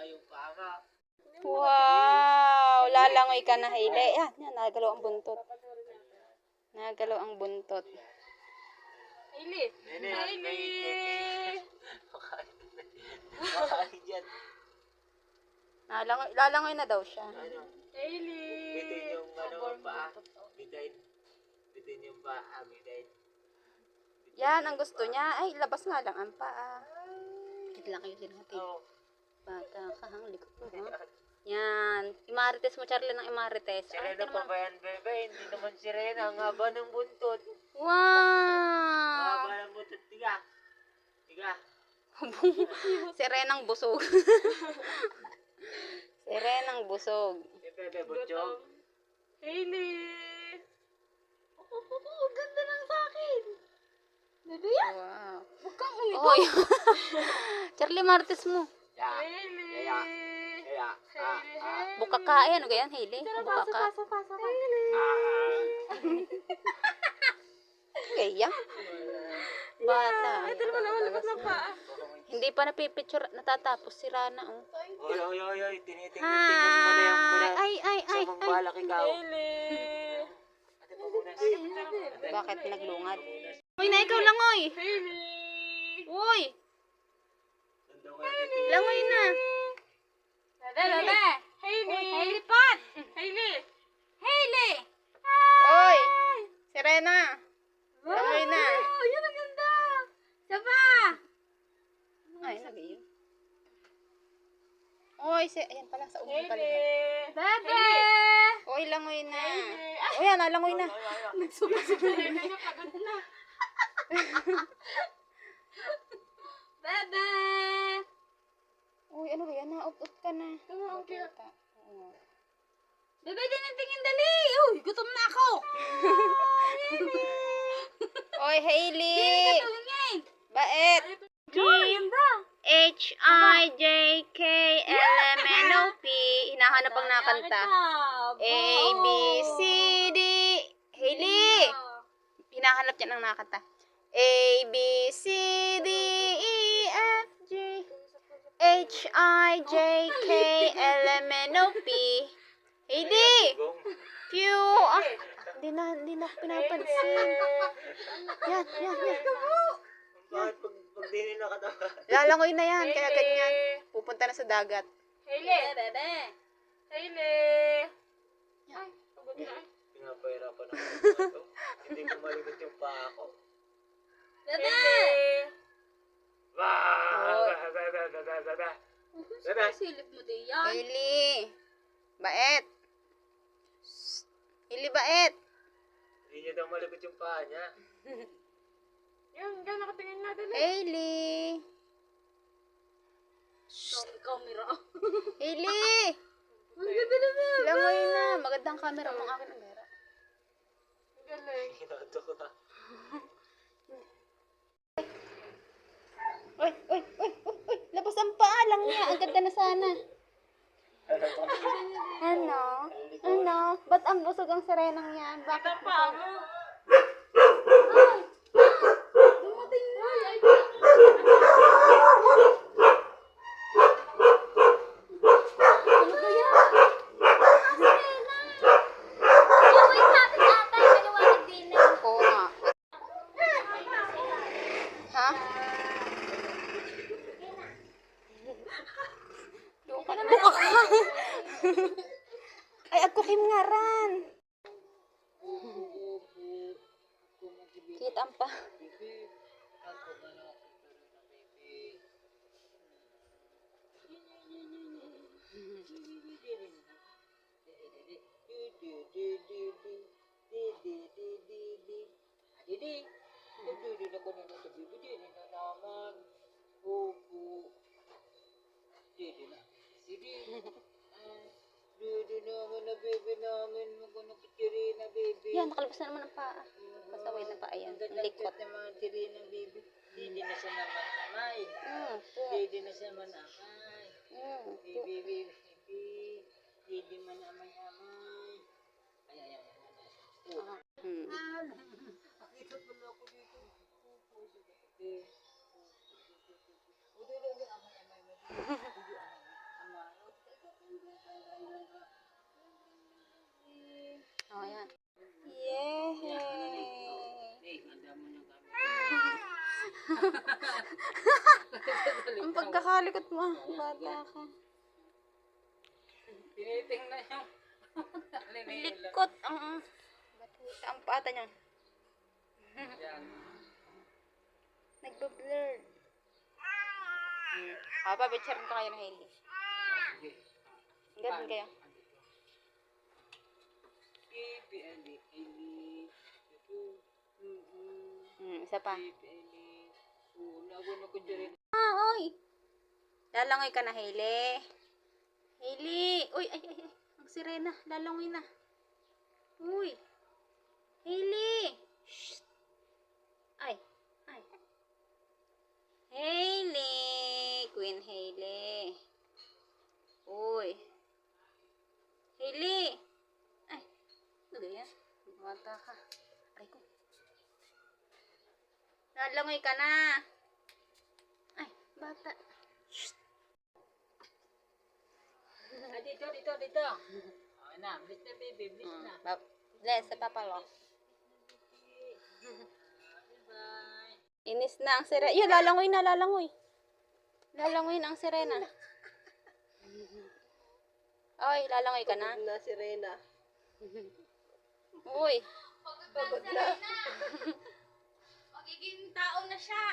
yung pama. Wow! Lalangoy ka na, Hailey. Yan, nagalaw ang buntot. Nagalaw ang buntot. Hailey! Hailey! Makain dyan. Lalangoy na daw siya. Hailey! Bitin yung paa. Bitin yung paa. Bitin. Yan, ang gusto niya. Ay, labas nga lang ang paa. Ito lang kayo sinatid. Bata ka, hang likot mo, ha? Yan. Imarites mo, Charlie, ng imarites. Sirena pa ba yan, bebe? Hindi naman sirena. Ang haba ng buntot. Wow! Ang haba ng buntot. Tiga. Sirenang busog. Sirenang busog. Bebe, butchog. Hailey! Oh, ganda lang sa akin. Bebe yan? Wow. Huwag kang umito. Oy. Charlie, marites mo. Hailey! Buka ka. Ay, ano ganyan, Hailey? Buka ka. Pasa. Kaya. Bata. Ito naman naman ng paa. Hindi pa napipicture, natatapos si Rana, oh. Oy. Tinitingnan mo na yung muna. Ay. Sa mambalak ikaw. Hailey! Ate pa muna. Bakit naglungad? Uy, na ikaw langoy. Hailey! Uy, langoy na. Bebe! Hailey! Hailey Pat! Hailey! Hailey! Uy, Sirena. Langoy na. Oh, yun ang ganda! Saba! Ay, nag-iyo. Uy, ayan pala, sa ulo pala. Bebe! Uy, langoy na. Uy, yan, langoy na. Nagsuba-suba rin na niya, pagod na. Bebe! Uy, ano ba yan? Naut-ut ka na. Okay. Oo. Bebe, tingin dali! Uy, gutom na ako! Uy, Hailey. Tumingin! Bait. Ganda! H-I-J-K-L-M-N-O-P. Hinahanap ang nakanta. A, B, C, D. Hailey. Hinahanap niya ng nakanta. A, B, C, D, E, F, G, H, I, J, K, L, M, N, O, P. Hailey. Q. Hindi na ako pinapansin. Yan. Bakit pag di nila katawa? Lalangoy na yan, kaya ganyan. Pupunta na sa dagat. Hailey! Bebe! Hailey! Yan. Pagod na. Pinapahirapan ako mga to. Hindi ko maligot yung paa ko. Bebe! Bebe! Silip mo din yan. Hailey. Bait. Hailey, bait. Hindi niya daw maligot yung paa niya. Yan, gano'n nakatingin natin eh. Hailey. Ikaw, Mira. Hailey. Ang ganda na Bebe! Langoy na. Magandang camera mong akin ang gara. Ang galing. Hinato ko na. Uy. Labas ang paa lang niya. Ang ganda na sana. Ano? Ba't ang busog ang sirenang yan? Bakit Pa mo. Dumating na. Ano ba yan? Oo nga. Ha? Buka na. Ay, ako kim nga ran. Kita pa. Yan, nakalabas na naman ang paa. Pasaway na paa yan. Ang likot. Hindi na siya naman namay. Hindi na siya manamay. Baby. Hindi man amay-amay. Ay. Nakita pala ako dito. pagkakalikot mo. Bata ka. Tinitingnan yung... Likot. Batuta ang pata niya. Yan. Nagbo-blur. Papa, picture ka kayo ng Hailey. Sige. Ganun kayo. Isa pa. Oy. Lalangoy ka na, Hailey. Hailey. Uy, ay. Ang sirena. Lalangoy na. Uy. Hailey. Shh. Ay. Hailey. Queen Hailey. Uy. Hailey. Ay. Ano yan? Mata ka. Aray ko. Lalangoy ka na. Ay, bata. Shh. Dito. Okay na, bilis na baby, bilis na. Bless sa papalo. Bye. Inis na ang sirena. Yun, lalangoy na. Lalangoy na ang sirena. Oy, lalangoy ka na. Na sirena. Uy. Pagod na. Magiging tao na siya.